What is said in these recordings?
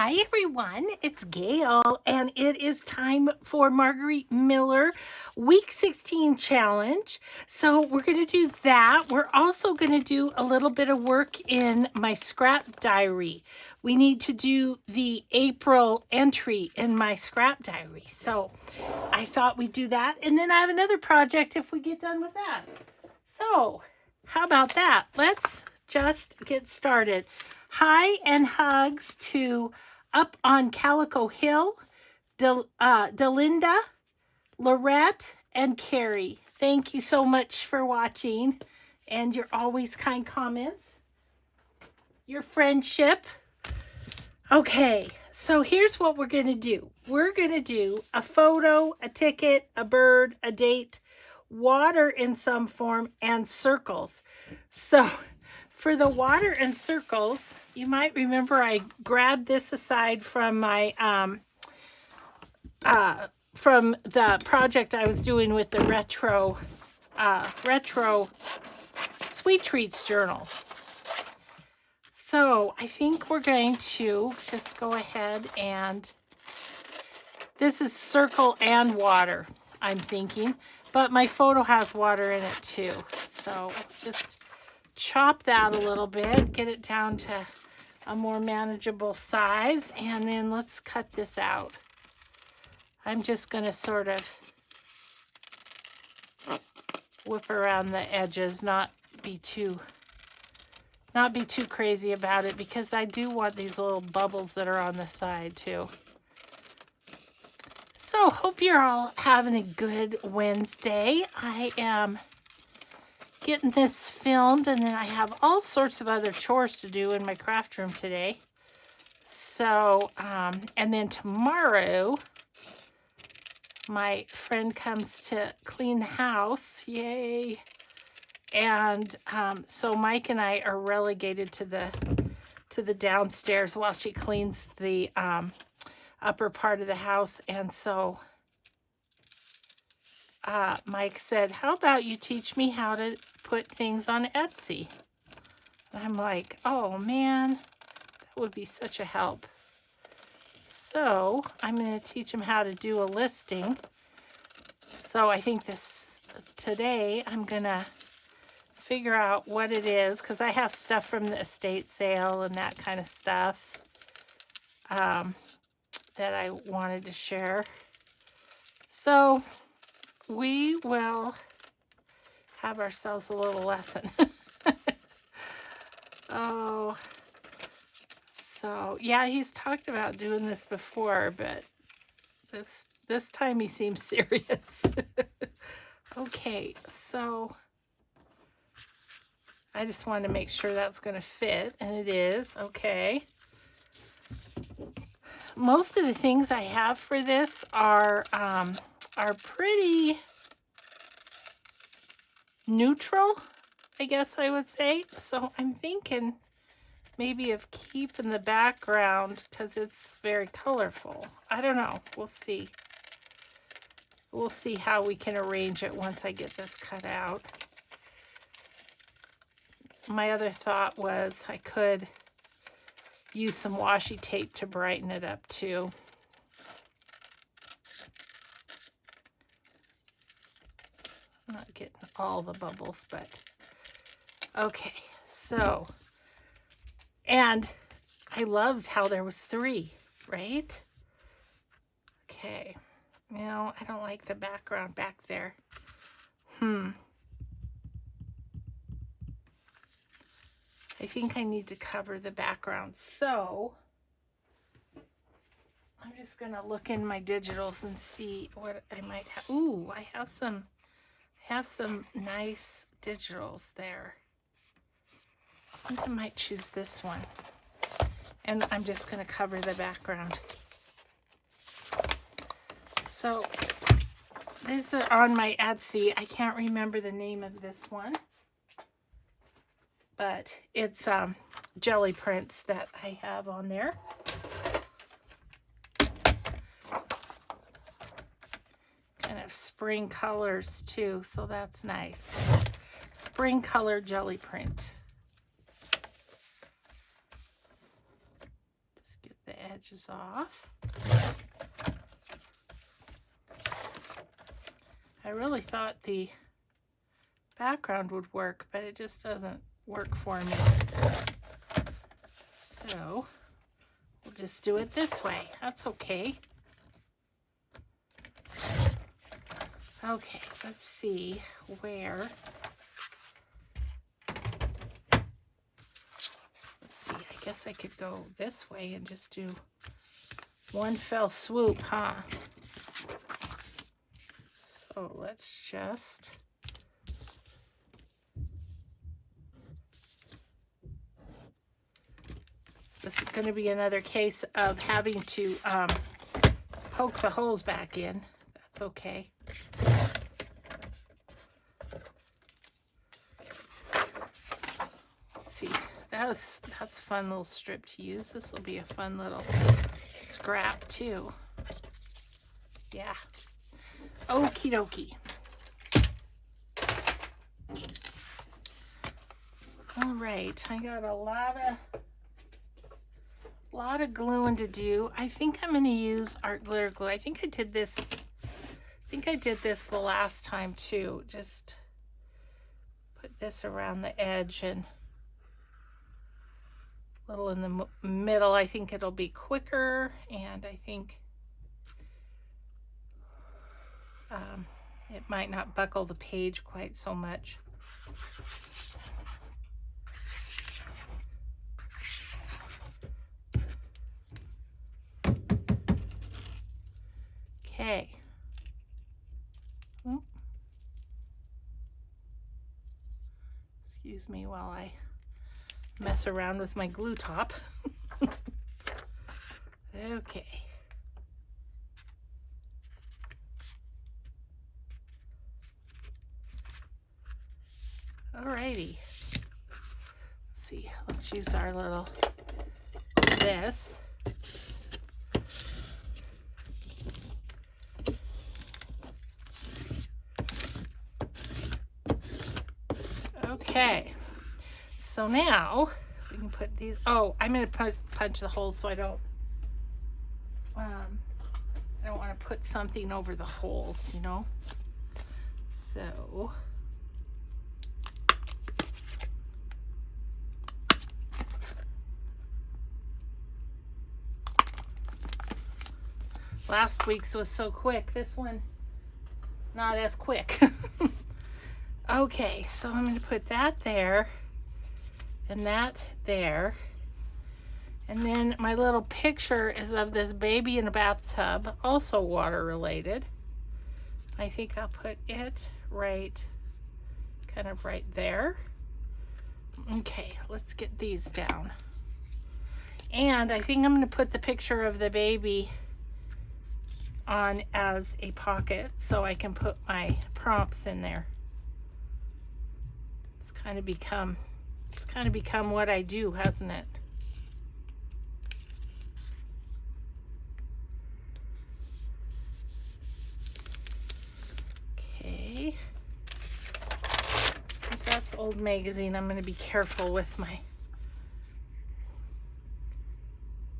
Hi everyone, it's Gail, and it is time for Marguerite Miller Week 16 Challenge. So we're going to do that. We're also going to do a little bit of work in my scrap diary. We need to do the April entry in my scrap diary. So I thought we'd do that, and then I have another project if we get done with that. So how about that? Let's just get started. Hi and hugs to Up on Calico Hill, Delinda, Lorette, and Carrie. Thank you so much for watching and your always kind comments, your friendship. Okay, so here's what we're going to do. We're going to do a photo, a ticket, a bird, a date, water in some form, and circles. So for the water and circles, you might remember I grabbed this aside from my from the project I was doing with the retro Sweet Treats journal. So I think we're going to just go ahead and this is circle and water, I'm thinking, but my photo has water in it too. So just chop that a little bit, get it down to a more manageable size, and then let's cut this out. I'm just going to sort of whip around the edges, not be too crazy about it, because I do want these little bubbles that are on the side too. So hope you're all having a good Wednesday. I am getting this filmed, and then I have all sorts of other chores to do in my craft room today. So, and then tomorrow, my friend comes to clean the house. Yay. And so Mike and I are relegated to the downstairs while she cleans the upper part of the house. And so Mike said, how about you teach me how to put things on Etsy? And I'm like, oh man, that would be such a help. So I'm going to teach him how to do a listing. So I think today I'm going to figure out what it is, because I have stuff from the estate sale and that kind of stuff that I wanted to share. So we will have ourselves a little lesson. Oh, so yeah, he's talked about doing this before, but this time he seems serious. Okay, so I just wanted to make sure that's going to fit, and it is. Okay. Most of the things I have for this are pretty neutral, I guess I would say. So I'm thinking maybe of keeping the background because it's very colorful. I don't know. We'll see. We'll see how we can arrange it once I get this cut out. My other thought was I could use some washi tape to brighten it up too. I'm not getting all the bubbles, but okay. So, and I loved how there was 3, right? Okay. No, I don't like the background back there. I think I need to cover the background. So I'm just going to look in my digitals and see what I might have. Ooh, I have some nice digitals there. I think I might choose this one. And I'm just going to cover the background. So these are on my Etsy. I can't remember the name of this one, but it's jelly prints that I have on there. Kind of spring colors too, so that's nice. Spring color jelly print. Just get the edges off. I really thought the background would work, but it just doesn't work for me. So we'll just do it this way. That's okay. Okay, let's see where. Let's see, I guess I could go this way and just do one fell swoop, huh? So let's just. This is going to be another case of having to poke the holes back in. That's okay. Let's see, that's a fun little strip to use. This will be a fun little scrap too. Yeah. Okie dokie. All right, I got a lot of gluing to do. I think I'm going to use art glitter glue. I think I did this the last time too. Just put this around the edge and a little in the middle. I think it'll be quicker, and I think it might not buckle the page quite so much. Okay. Oh. Excuse me while I mess around with my glue top. Okay. Alrighty. Let's see. Let's use our little this. Okay, so now we can put these. Oh, I'm going to punch the holes so I don't want to put something over the holes, you know. So last week's was so quick. This one, not as quick. Okay, so I'm going to put that there and that there. And then my little picture is of this baby in a bathtub, also water related. I think I'll put it kind of right there. Okay, let's get these down. And I think I'm going to put the picture of the baby on as a pocket so I can put my prompts in there. It's kind of become what I do, hasn't it? Okay. Since that's old magazine, I'm going to be careful with my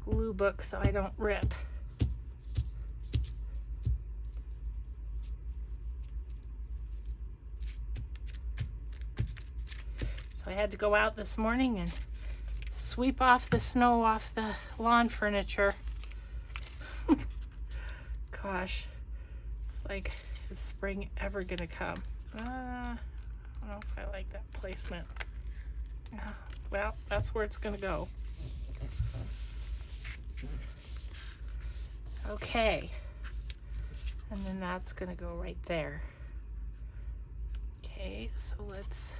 glue book so I don't rip. So I had to go out this morning and sweep off the snow off the lawn furniture. Gosh, it's like, is spring ever gonna come? I don't know if I like that placement. Well, that's where it's gonna go. Okay, and then that's gonna go right there. Okay, so let's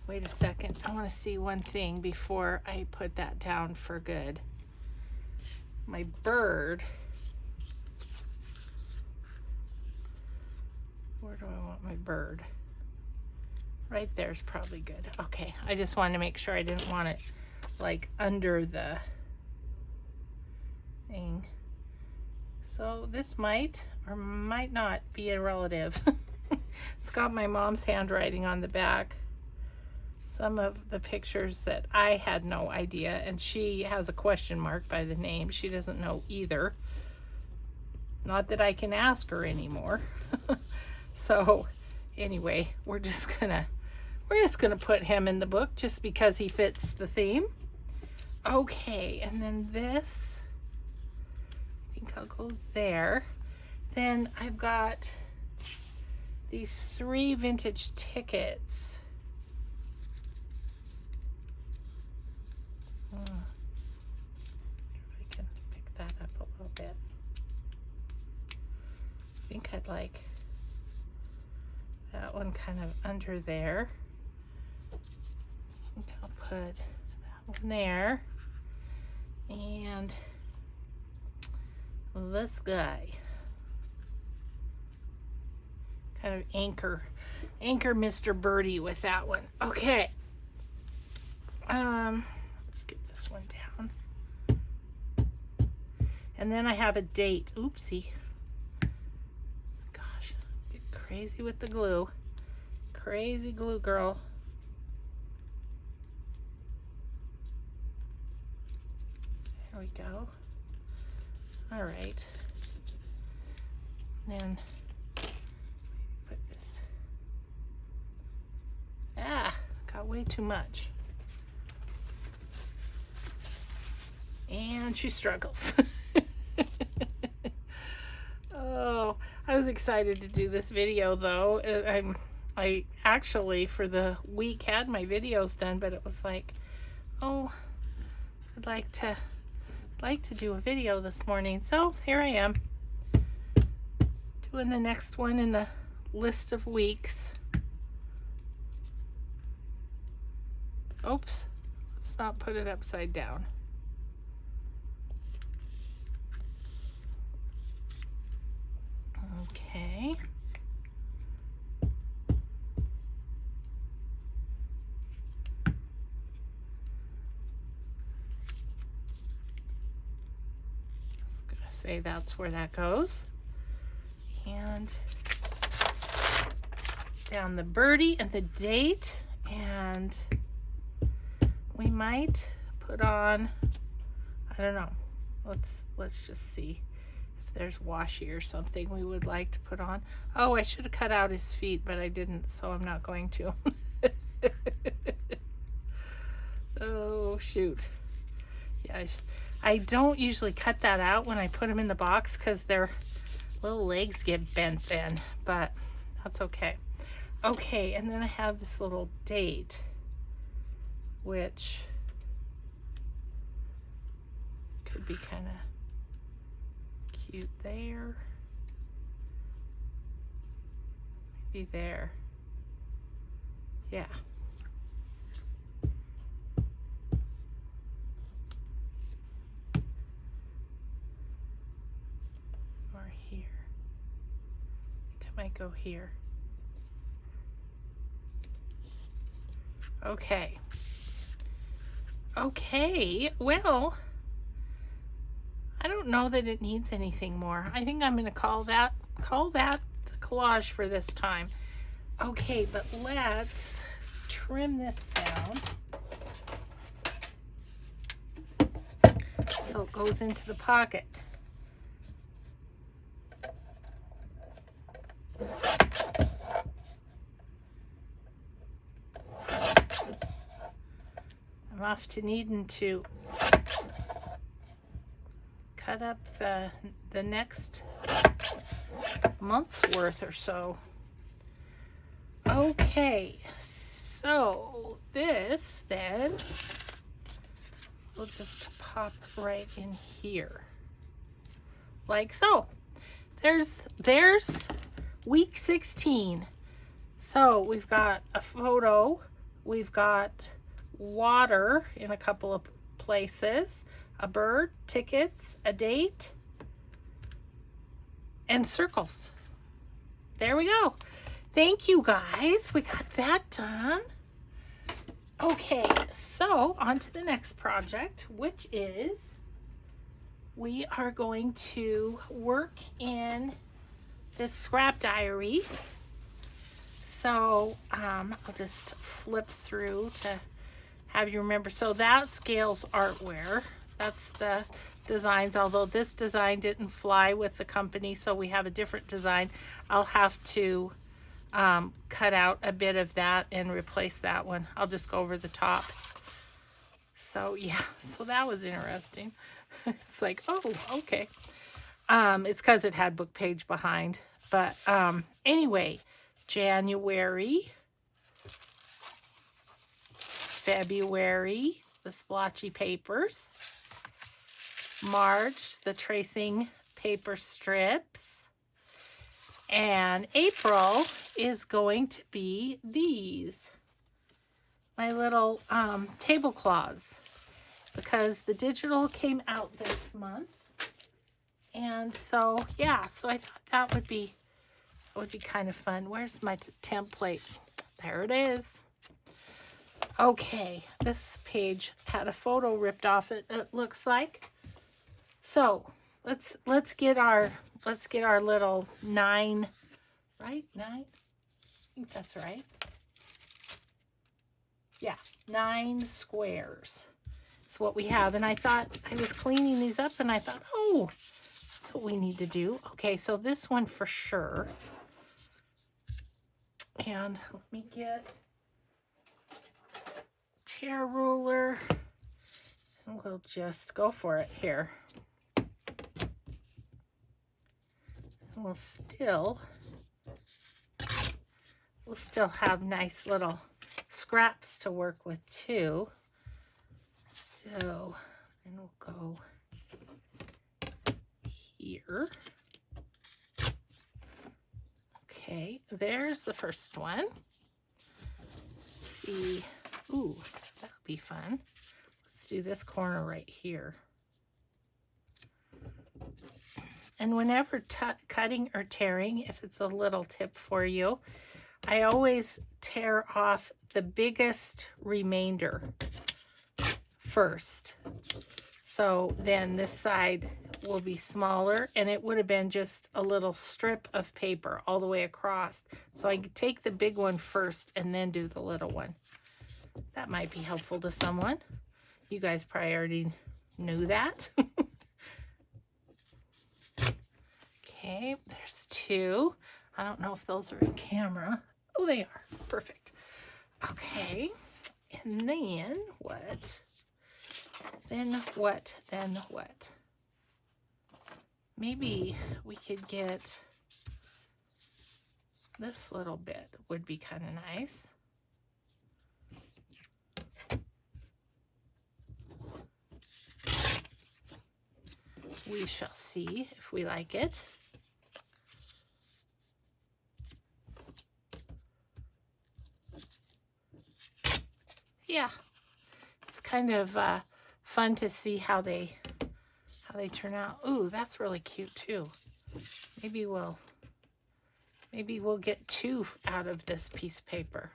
wait a second. I want to see one thing before I put that down for good. My bird. Where do I want my bird? Right there is probably good. Okay, I just wanted to make sure I didn't want it like under the thing. So this might or might not be a relative. It's got my mom's handwriting on the back. some of the pictures that I had no idea, and she has a question mark by the name. She doesn't know either. Not that I can ask her anymore. So anyway, we're just gonna put him in the book just because he fits the theme. Okay, and then this, I think I'll go there. Then I've got these 3 vintage tickets. If I can pick that up a little bit. I think I'd like that one kind of under there. I think I'll put that one there. And this guy. Kind of anchor Mr. Birdie with that one. Okay. Let's get this one down. And then I have a date. Oopsie. Gosh, get crazy with the glue. Crazy glue girl. There we go. All right. Then put this. Got way too much. And she struggles. Oh, I was excited to do this video though. I actually for the week had my videos done, but it was like, oh, I'd like to do a video this morning. So here I am doing the next one in the list of weeks. Oops, let's not put it upside down. Okay. I was gonna say that's where that goes. And down the birdie and the date, and we might put on, I don't know, let's just see if there's washi or something we would like to put on. Oh, I should have cut out his feet, but I didn't, so I'm not going to. Oh shoot. Yeah, I don't usually cut that out when I put them in the box because their little legs get bent then, but that's okay. Okay, and then I have this little date, which could be kind of cute there. Maybe there. Yeah. Or here. I think I might go here. Okay. Okay, well, I don't know that it needs anything more. I think I'm going to call that the collage for this time. Okay, but let's trim this down so it goes into the pocket. I'm off to needing to cut up the next month's worth or so. Okay, so this then we'll just pop right in here like so. There's week 16. So we've got a photo, we've got water in a couple of places, a bird, tickets, a date, and circles. There we go. Thank you guys. We got that done. Okay, so on to the next project, which is we are going to work in this scrap diary. So I'll just flip through to have you remember. So that's Gail's artware. That's the designs, although this design didn't fly with the company, so we have a different design. I'll have to cut out a bit of that and replace that one. I'll just go over the top. So yeah, so that was interesting. It's like, oh, okay. It's because it had book page behind. But anyway, January, February, the splotchy papers. March, the tracing paper strips. And April is going to be these. My little tablecloths. Because the digital came out this month. And so, yeah, so I thought that would be kind of fun. Where's my template? There it is. Okay, this page had a photo ripped off it, it looks like. So let's get our little 9, right? 9? I think that's right. Yeah, 9 squares. That's what we have. And I thought, I was cleaning these up and I thought, oh, that's what we need to do. Okay, so this one for sure. And let me get tear ruler. And we'll just go for it here. We'll still have nice little scraps to work with too. So then we'll go here. Okay, there's the first one. Let's see. Ooh, that would be fun. Let's do this corner right here. And whenever cutting or tearing, if it's a little tip for you, I always tear off the biggest remainder first. So then this side will be smaller, and it would have been just a little strip of paper all the way across. So I take the big one first and then do the little one. That might be helpful to someone. You guys probably already knew that. Okay, there's 2. I don't know if those are in camera. Oh, they are. Perfect. Okay, and then what? Then what? Then what? Maybe we could get this little bit would be kind of nice. We shall see if we like it. Yeah, it's kind of fun to see how they turn out. Ooh, that's really cute too. Maybe we'll get 2 out of this piece of paper.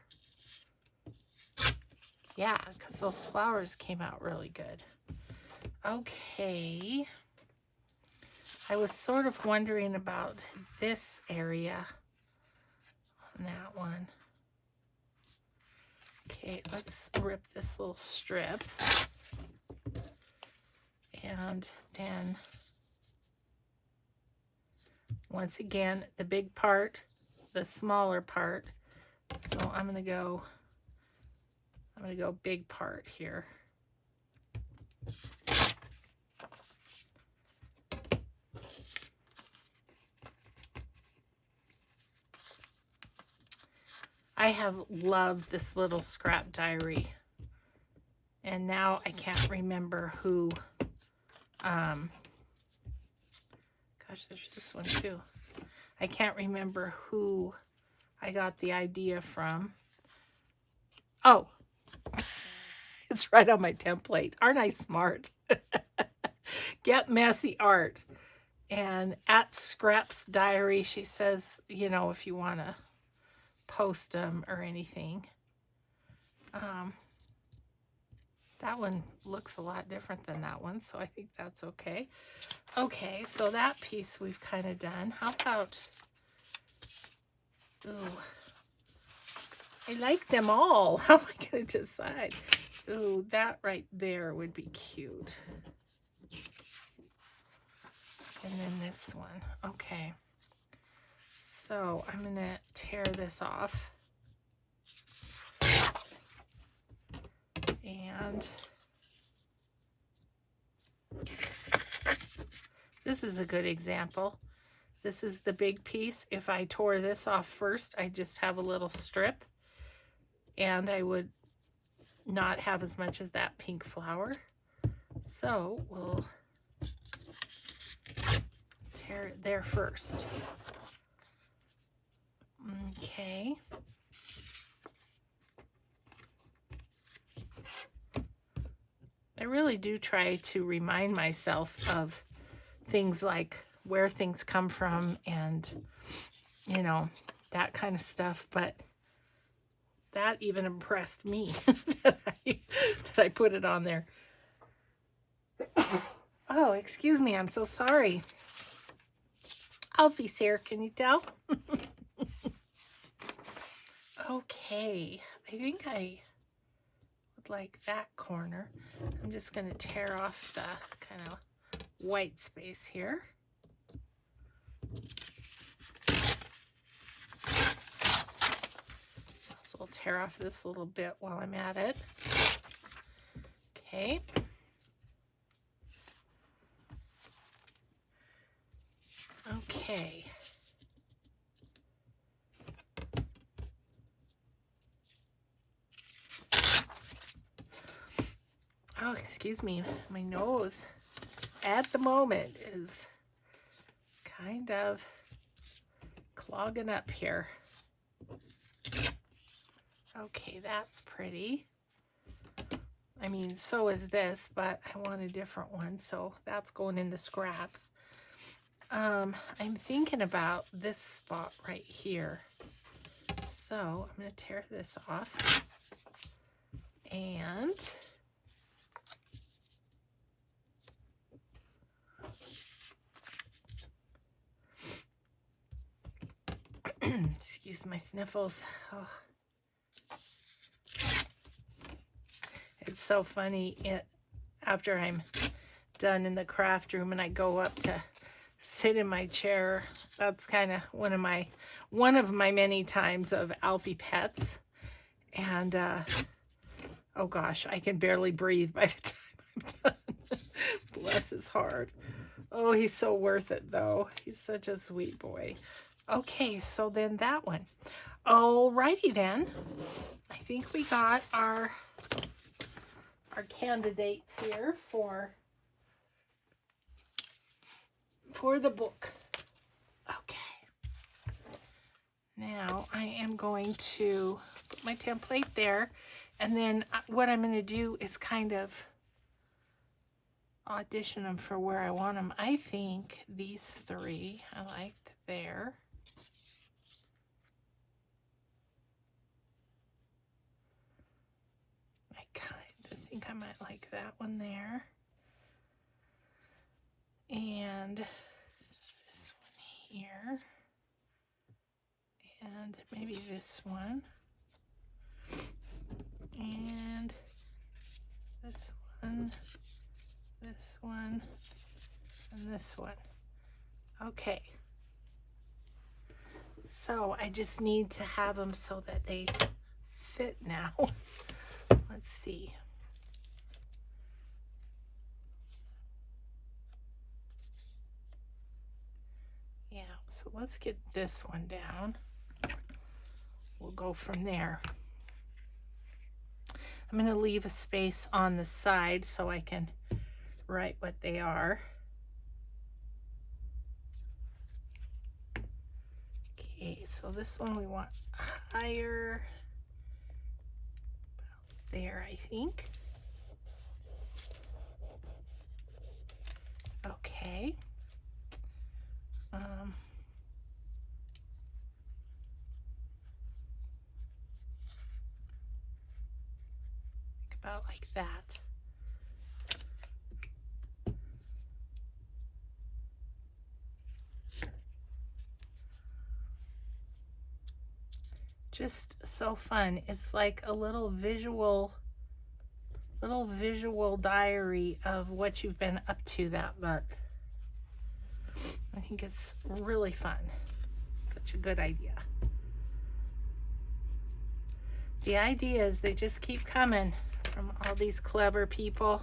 Yeah, because those flowers came out really good. Okay. I was sort of wondering about this area on that one. Okay, let's rip this little strip. And then, once again, the big part, the smaller part. So I'm gonna go big part here. I have loved this little scrap diary. And now I can't remember who, gosh, there's this one too. I can't remember who I got the idea from. Oh, it's right on my template. Aren't I smart? Get Messy Art. And at Scraps Diary, she says, you know, if you want to post them or anything. That one looks a lot different than that one, so I think that's okay. Okay, so that piece we've kind of done. How about, ooh, I like them all. How am I going to decide? Ooh, that right there would be cute. And then this one. Okay. So I'm going to tear this off. And this is a good example. This is the big piece. If I tore this off first, I just have a little strip. And I would not have as much as that pink flower. So we'll tear it there first. Okay. I really do try to remind myself of things like where things come from and, you know, that kind of stuff. But that even impressed me that I put it on there. Oh, excuse me. I'm so sorry. Alfie's here. Can you tell? Okay. I think I would like that corner. I'm just going to tear off the kind of white space here. So we'll tear off this little bit while I'm at it. Okay. Okay. Oh, excuse me. My nose at the moment is kind of clogging up here. Okay, that's pretty. I mean, so is this, but I want a different one, so that's going in the scraps. I'm thinking about this spot right here. So I'm going to tear this off. And excuse my sniffles. Oh. It's so funny. After I'm done in the craft room and I go up to sit in my chair, that's kind of one of my many times of Alfie pets. And oh gosh, I can barely breathe by the time I'm done. Bless his heart. Oh, he's so worth it though. He's such a sweet boy. Okay, so then that one. Alrighty then. I think we got our candidates here for the book. Okay. Now I am going to put my template there, and then what I'm going to do is kind of audition them for where I want them. I think these three I liked there. I kind of think I might like that one there. And this one here. And maybe this one. And this one. This one. And this one. Okay. So I just need to have them so that they fit now. Let's see. Yeah, so let's get this one down. We'll go from there. I'm going to leave a space on the side so I can write what they are. Okay, so this one we want higher. About there, I think. Okay. About like that. just so fun. It's like a little visual diary of what you've been up to that month. I think it's really fun. Such a good idea. The ideas, they just keep coming from all these clever people.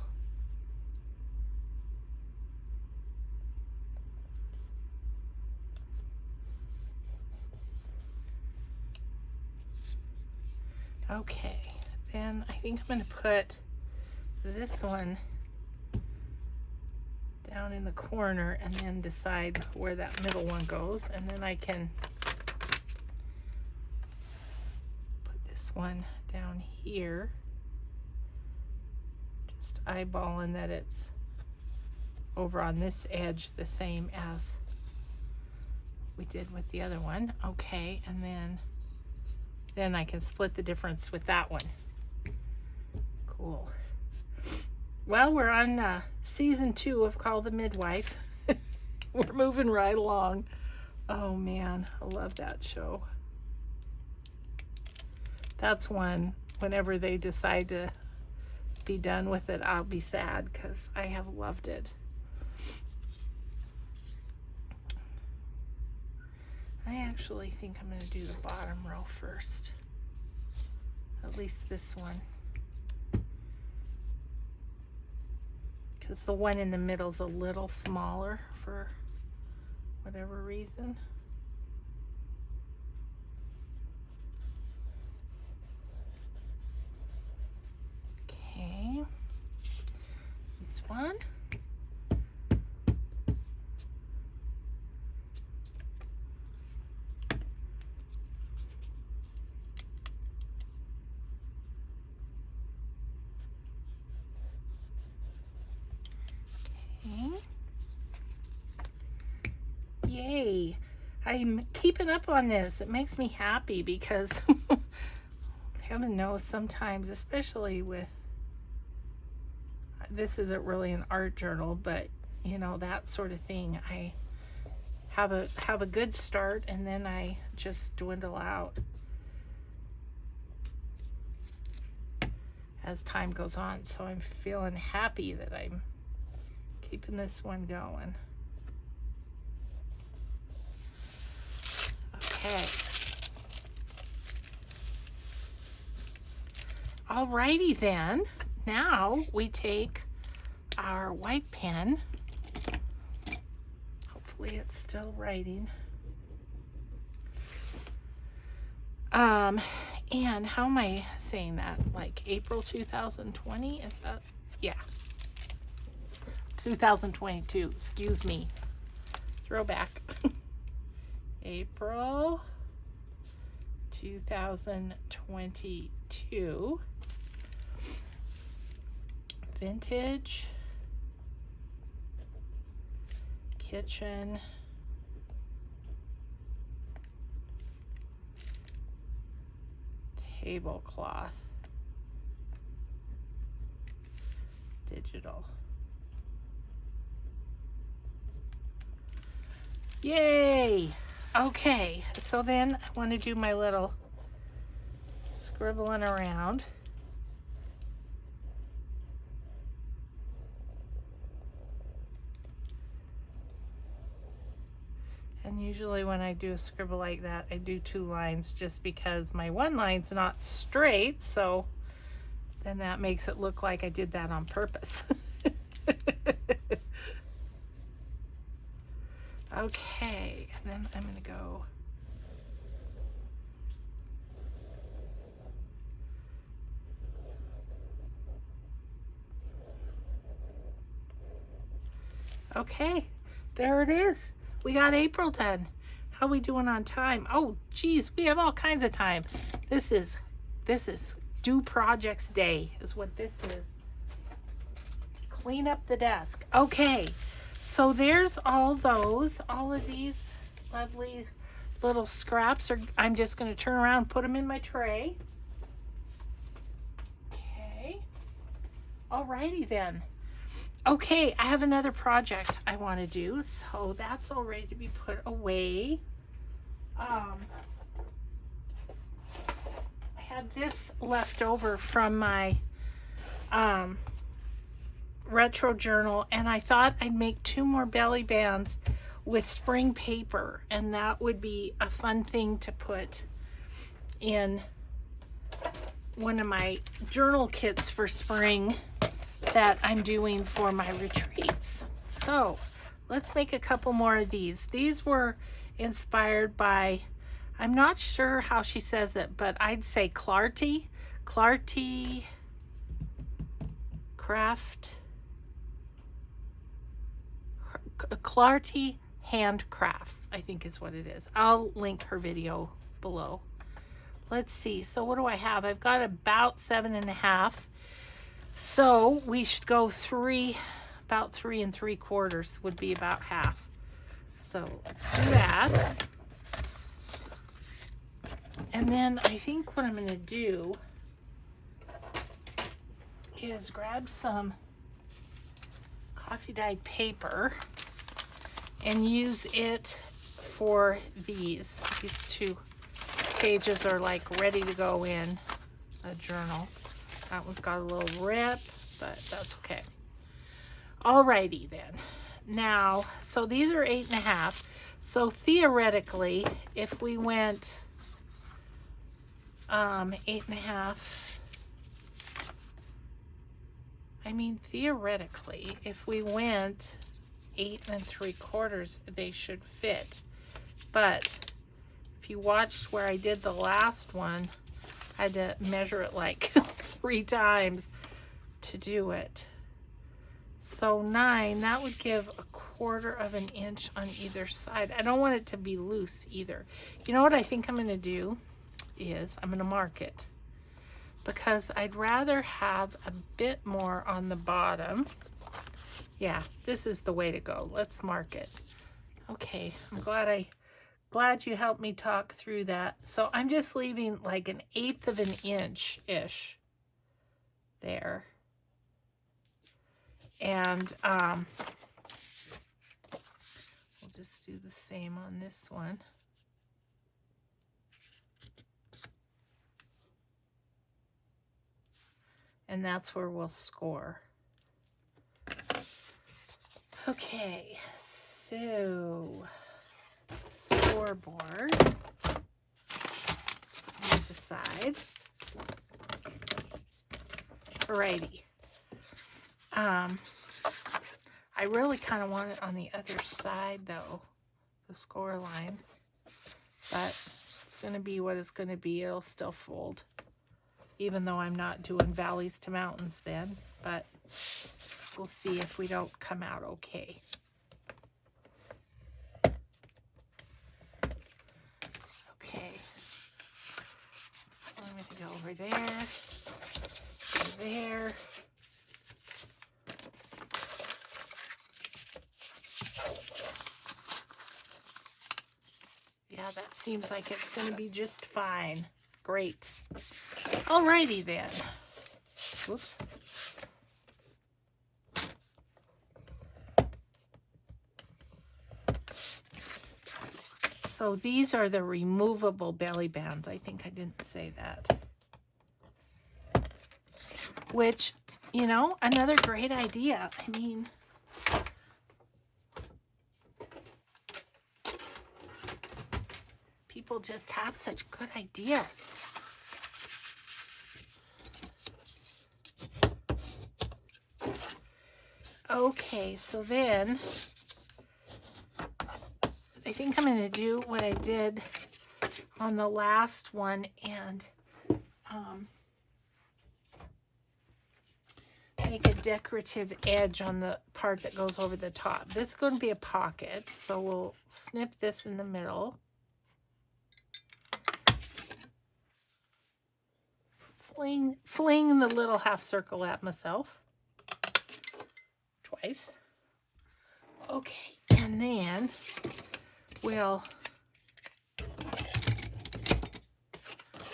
Okay, then I think I'm going to put this one down in the corner and then decide where that middle one goes, and then I can put this one down here, just eyeballing that it's over on this edge the same as we did with the other one. Okay, and then I can split the difference with that one. Cool. Well, we're on season 2 of Call the Midwife. We're moving right along. Oh man, I love that show. That's one, whenever they decide to be done with it, I'll be sad because I have loved it. I actually think I'm going to do the bottom row first. At least this one. Because the one in the middle is a little smaller for whatever reason. Okay. This one. Yay. I'm keeping up on this. It makes me happy because heaven knows sometimes, especially with, this isn't really an art journal, but you know, that sort of thing, I have a good start and then I just dwindle out as time goes on. So I'm feeling happy that I'm keeping this one going. Okay. Alrighty then. Now we take our white pen. Hopefully it's still writing. And how am I saying that? Like April 2020? Is that? Yeah. 2022. Excuse me. Throwback. April 2022. Vintage kitchen tablecloth digital. Yay! Okay, so then I want to do my little scribbling around. And usually when I do a scribble like that, I do 2 lines just because my one line's not straight, so then that makes it look like I did that on purpose. Okay, and then I'm going to go okay, there it is. We got April done. How we doing on time? Oh, geez, we have all kinds of time. This is due projects day is what this is. Clean up the desk. Okay. So there's all of these lovely little scraps. I'm just going to turn around and put them in my tray. Okay. Alrighty then. Okay, I have another project I want to do, so that's all ready to be put away. had this left over from my retro journal, and I thought I'd make 2 more belly bands with spring paper, and that would be a fun thing to put in one of my journal kits for spring that I'm doing for my retreats. So let's make a couple more of these. These were inspired by, I'm not sure how she says it, but I'd say Clarty Hands Crafts, I think is what it is. I'll link her video below. Let's see. So what do I have? I've got about 7.5. So we should go about 3 3/4 would be about half. So let's do that. And then I think what I'm going to do is grab some coffee dyed paper and use it for these. These 2 pages are like ready to go in a journal. That one's got a little rip, but that's okay. Alrighty then. Now, so these are 8.5. So theoretically, if we went 8.5, I mean theoretically, if we went 8 3/4, they should fit. But if you watched where I did the last one, I had to measure it like 3 times to do it. So 9, that would give 1/4 of an inch on either side. I don't want it to be loose either. You know what I think I'm going to do is I'm going to mark it, because I'd rather have a bit more on the bottom. Yeah, this is the way to go. Let's mark it. Okay, I'm glad you helped me talk through that. So I'm just leaving like 1/8 of an inch-ish there. And we'll just do the same on this one. And that's where we'll score. Okay, so scoreboard. Let's put these aside. Alrighty. I really kind of want it on the other side though, the score line, but it's going to be what it's going to be. It'll still fold, even though I'm not doing valleys to mountains then, but we'll see if we don't come out okay. Okay, I'm going to go over there, there. Yeah, that seems like it's going to be just fine. Great. Alrighty then. Whoops. So these are the removable belly bands. I think I didn't say that. Which, you know, another great idea. I mean, people just have such good ideas. Okay, so then I think I'm going to do what I did on the last one and make a decorative edge on the part that goes over the top. This is going to be a pocket, so we'll snip this in the middle. Fling the little half circle at myself twice. Okay, and then we'll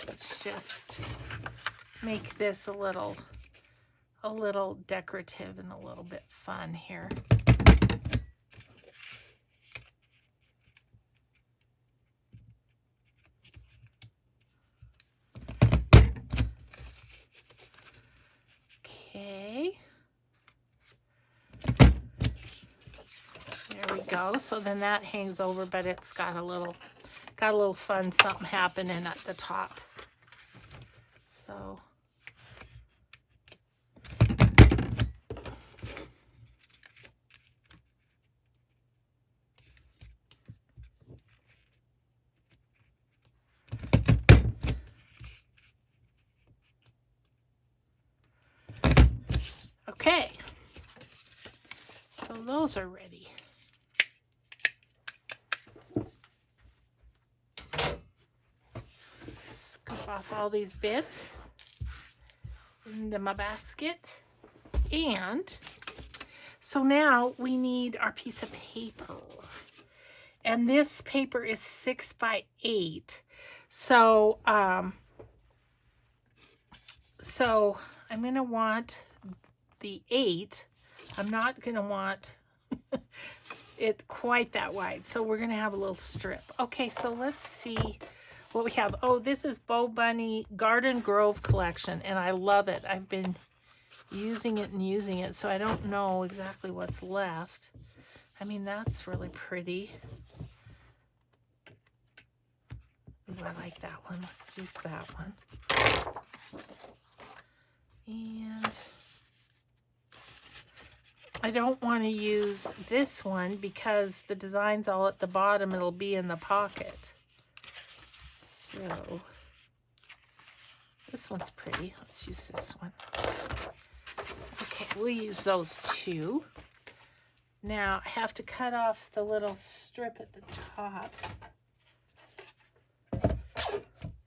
let's just make this a little decorative and a little bit fun here. go. So then that hangs over, but it's got a little fun something happening at the top. So okay. So those are ready. Scoop off all these bits into my basket. And so now we need our piece of paper. And this paper is 6 by 8. So, so I'm going to want the 8. I'm not going to want it quite that wide. So we're going to have a little strip. Okay, so let's see what we have. Oh, this is Bo Bunny Garden Grove Collection, and I love it. I've been using it, so I don't know exactly what's left. I mean, that's really pretty. Ooh, I like that one. Let's use that one. And I don't want to use this one because the design's all at the bottom. It'll be in the pocket. So this one's pretty. Let's use this one. Okay, we'll use those two. Now I have to cut off the little strip at the top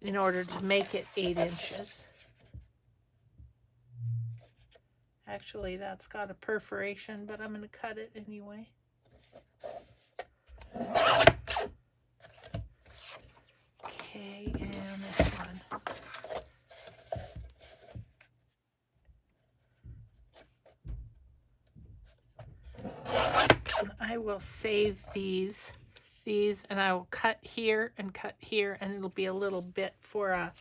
in order to make it 8 inches. Actually, that's got a perforation, but I'm going to cut it anyway. Okay, and this one. And I will save these, and I will cut here, and it'll be a little bit for a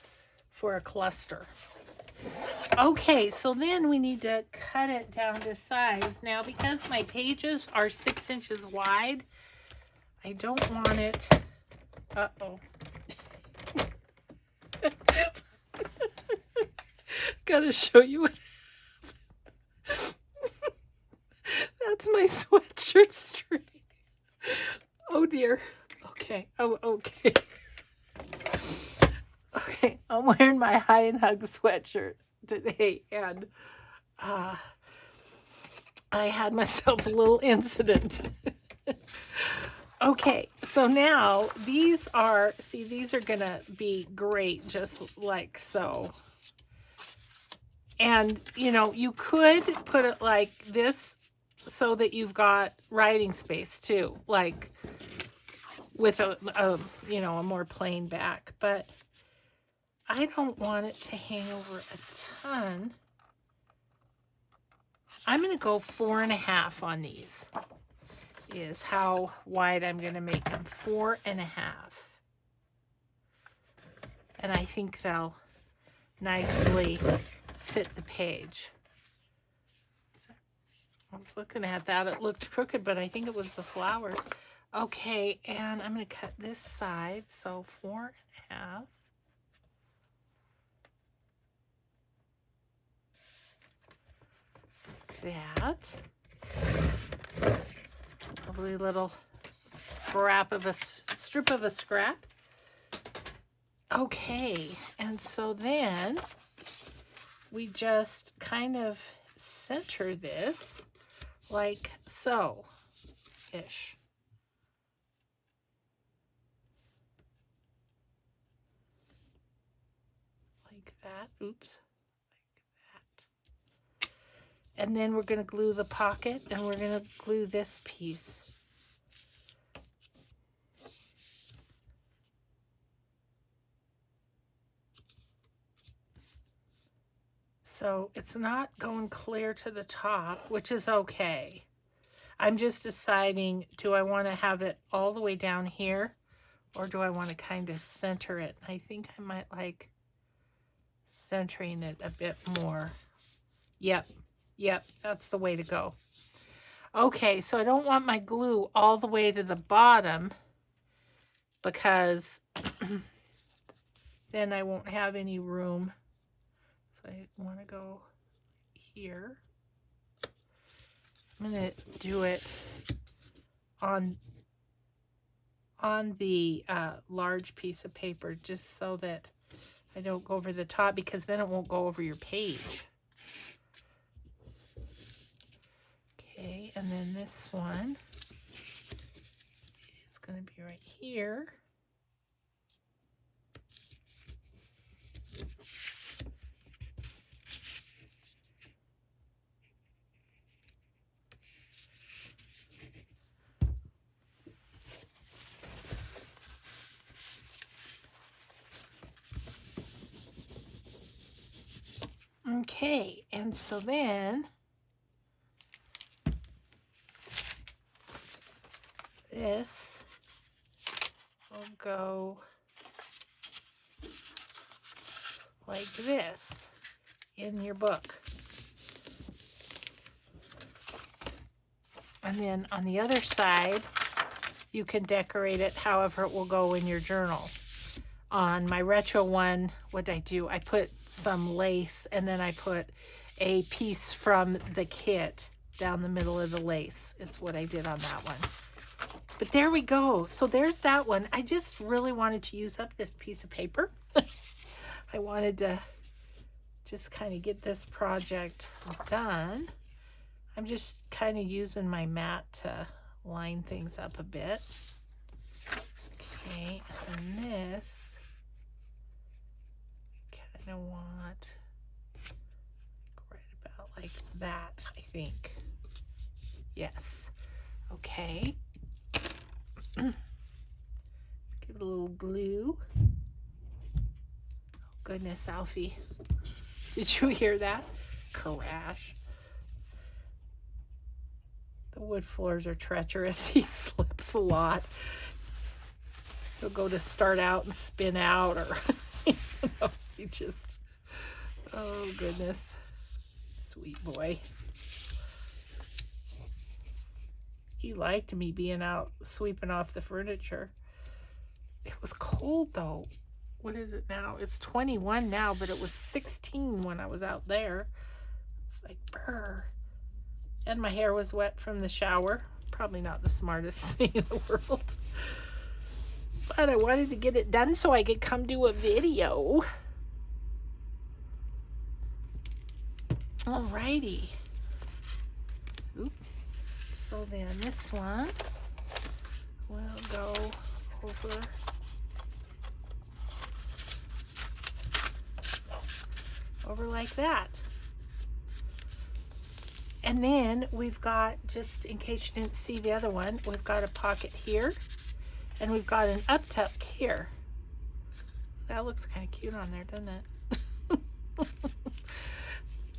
cluster. Okay, so then we need to cut it down to size. Now, because my pages are 6 inches wide, I don't want it. Uh-oh. Gotta show you what that's my sweatshirt string. Oh dear. Okay. Oh, okay. Okay, I'm wearing my High and Hug sweatshirt today, and I had myself a little incident. Okay, so now these are gonna be great, just like so. And, you know, you could put it like this so that you've got writing space too, like with a more plain back, but I don't want it to hang over a ton. I'm going to go 4.5 on these, is how wide I'm going to make them, 4.5. And I think they'll nicely fit the page. I was looking at that. It looked crooked, but I think it was the flowers. Okay, and I'm going to cut this side, so 4.5. That. Lovely little strip of a scrap. Okay, and so then we just kind of center this like so-ish. Like that. Oops. And then we're going to glue the pocket, and we're going to glue this piece. So it's not going clear to the top, which is okay. I'm just deciding, do I want to have it all the way down here, or do I want to kind of center it? I think I might like centering it a bit more. Yep, that's the way to go. Okay, so I don't want my glue all the way to the bottom because then I won't have any room. So I want to go here. I'm going to do it on the large piece of paper just so that I don't go over the top, because then it won't go over your page. Okay, and then this one is going to be right here. Okay, and so then this will go like this in your book. And then on the other side, you can decorate it however it will go in your journal. On my retro one, what did I do? I put some lace, and then I put a piece from the kit down the middle of the lace is what I did on that one. But there we go. So there's that one. I just really wanted to use up this piece of paper. I wanted to just kind of get this project done. I'm just kind of using my mat to line things up a bit. Okay, and this, kind of want right about like that, I think. Yes. Okay. Give it a little glue. Oh, goodness, Alfie. Did you hear that? Crash. The wood floors are treacherous. He slips a lot. He'll go to start out and spin out, or he just, oh goodness, sweet boy. He liked me being out sweeping off the furniture. It was cold though. What is it now? It's 21 now, but it was 16 when I was out there. It's like brr. And my hair was wet from the shower. Probably not the smartest thing in the world. But I wanted to get it done so I could come do a video. Alrighty. Oop. So then this one will go over like that. And then we've got, just in case you didn't see the other one, we've got a pocket here. And we've got an up tuck here. That looks kind of cute on there, doesn't it?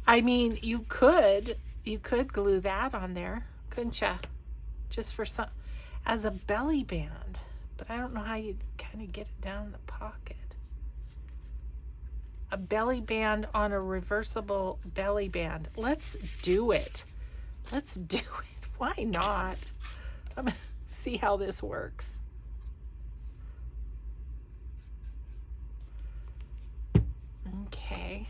I mean, you could glue that on there, couldn't you? Just for some, as a belly band. But I don't know how you'd kind of get it down in the pocket. A belly band on a reversible belly band. Let's do it. Let's do it. Why not? I'm gonna see how this works. Okay.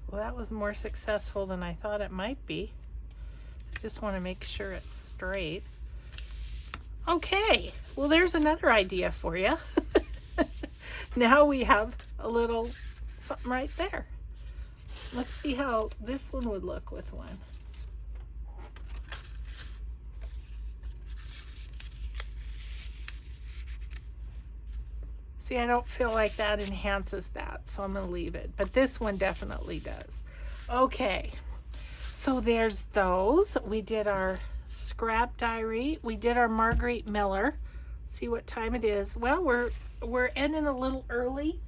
Well, that was more successful than I thought it might be. I just want to make sure it's straight. Okay, well, there's another idea for you. Now we have a little something right there. Let's see how this one would look with one. See, I don't feel like that enhances that, so I'm going to leave it. But this one definitely does. Okay, so there's those. We did our scrap diary. We did our Marguerite Miller. See what time it is. Well, we're ending a little early,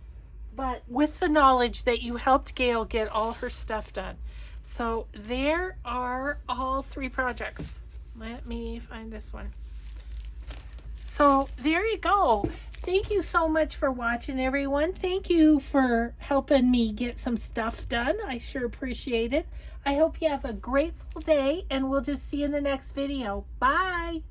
but with the knowledge that you helped Gail get all her stuff done. So there are all 3 projects. Let me find this one. So there you go. Thank you so much for watching, everyone. Thank you for helping me get some stuff done. I sure appreciate it. I hope you have a grateful day, and we'll just see you in the next video. Bye.